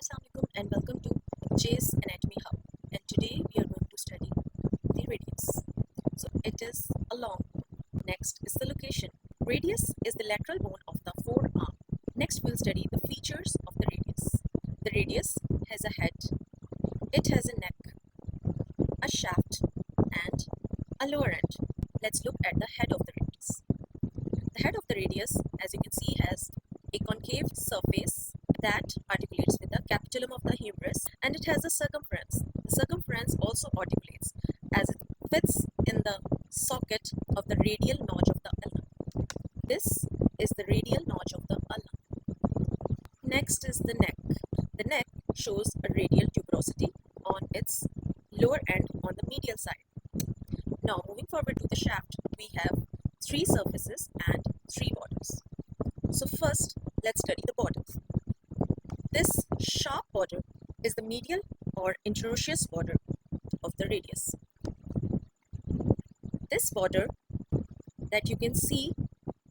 Assalamualaikum and welcome to J's Anatomy Hub. And today we are going to study the radius. So it is a long bone. Next is the location. Radius is the lateral bone of the forearm. Next we'll study the features of the radius. The radius has a head, it has a neck, a shaft and a lower end. Let's look at the head of the radius. The head of the radius, as you can see, has a concave surface that articulates with the capitulum of the humerus, and it has a circumference. The circumference also articulates as it fits in the socket of the radial notch of the ulna. This is the radial notch of the ulna. Next is the neck. The neck shows a radial tuberosity on its lower end on the medial side. Now moving forward to the shaft, we have three surfaces and three borders. So first, let's study the borders. This sharp border is the medial or interosseous border of the radius. This border that you can see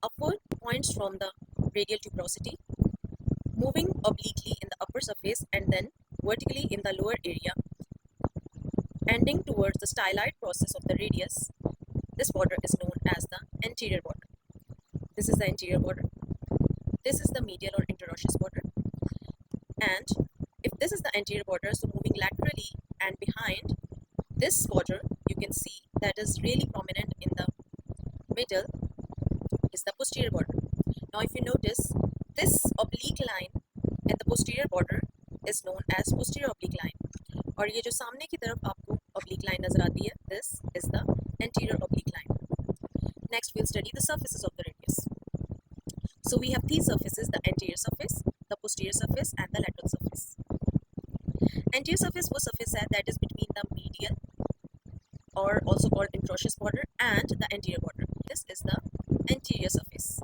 upward points from the radial tuberosity, moving obliquely in the upper surface and then vertically in the lower area, ending towards the styloid process of the radius. This border is known as the anterior border. This is the anterior border. This is the medial or interosseous border. And if this is the anterior border, so moving laterally and behind this border, you can see that is really prominent in the middle is the posterior border. Now if you notice, this oblique line in the posterior border is known as posterior oblique line. और ये जो सामने की तरफ आपको oblique line नजर आती है, this is the anterior oblique line. Next we'll study the surfaces of the radius. So we have three surfaces: the anterior surface, the posterior surface and the lateral surface. Anterior surface वो surface है that is between the medial or also called interosseous border and the anterior border. This is the anterior surface.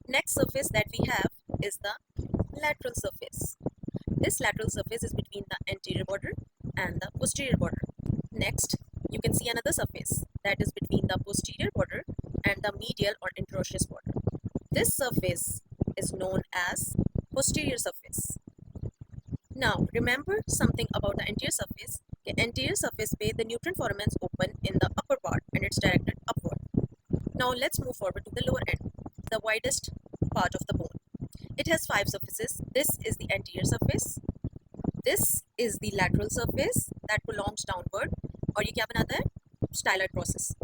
Next surface that we have is the lateral surface. This lateral surface is between the anterior border and the posterior border. Next, you can see another surface that is between the posterior border and the medial or interosseous border. This surface is known as posterior surface. Now remember something about the anterior surface. The anterior surface पे the nutrient foramens open in the upper part and it's directed upward. Now let's move forward to the lower end, the widest part of the bone. It has five surfaces. This is the anterior surface. This is the lateral surface that belongs downward. और ये क्या बनाता है? Styloid process.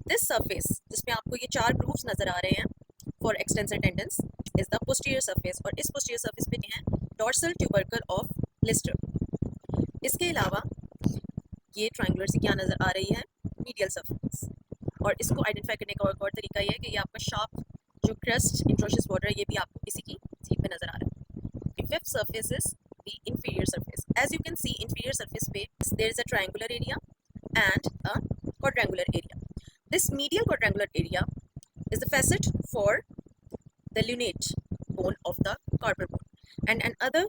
This surface, जिसमें आपको ये चार grooves नजर आ रहे हैं for extensor tendons, is the posterior surface. और इस posterior surface पे है dorsal tubercle of Lister. इसके अलावा ये triangular सी क्या नजर आ रही है? Medial surface. और इसको आइडेंटिफाई करने का और तरीका ये है कि ये आपका शार्प जो crest interosseous border है, ये भी आपको किसी की सीट पे नजर आ रहा है. The fifth surface is the inferior surface. As you can see, inferior surface पे there is a triangular area and a quadrangular area. This medial quadrangular area is the facet for the lunate bone of the carpal bone, and another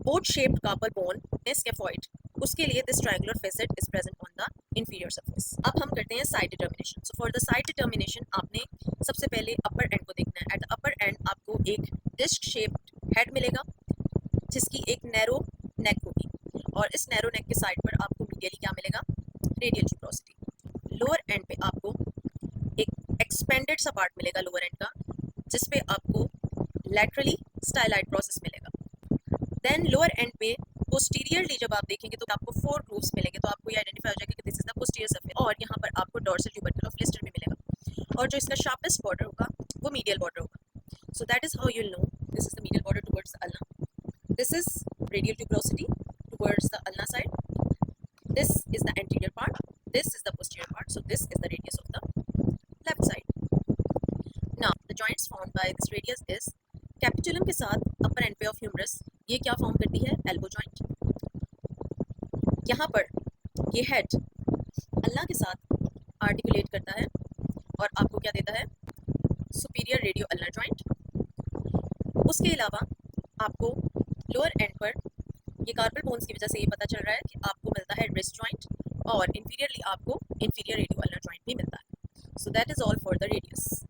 boat-shaped carpal bone is scaphoid. उसके लिए this triangular facet is present on the inferior surface. अब हम करते हैं side determination. So for the side determination, आपने सबसे पहले upper end को देखना है. At the upper end आपको एक disc-shaped head मिलेगा, जिसकी एक narrow neck होगी, और इस narrow neck के side पर आपको medially क्या मिलेगा? Radial tuberosity. Lower end पे आपको एक expanded सा part मिलेगा lower end का, जिसपे आपको laterally styloid process मिलेगा. Then lower end पे posteriorly जब आप देखेंगे तो आपको four grooves मिलेंगे, तो आपको ये identify हो जाएगा कि this is the posterior surface, और यहाँ पर आपको dorsal tubercle of Lister भी मिलेगा, और जो इसका sharpest border होगा वो medial border होगा. So that is how you'll know this is the medial border towards the ulna. This is radial tuberosity towards the ulna side. This is the anterior part. This is the posterior part. So this is the radius of the left side. Now the joints formed by this radius is capitulum के साथ upper end पे of humerus. ये क्या form करती है? Elbow joint. यहाँ पर ये head ulna के साथ articulate करता है और आपको क्या देता है? Superior radio ulnar joint. उसके अलावा आपको lower end पर ये carpal bones की वजह से ये पता चल रहा है कि आपको मिलता है wrist joint, और inferiorly आपको inferior radio ulnar joint भी मिलता है. So that is all for the radius.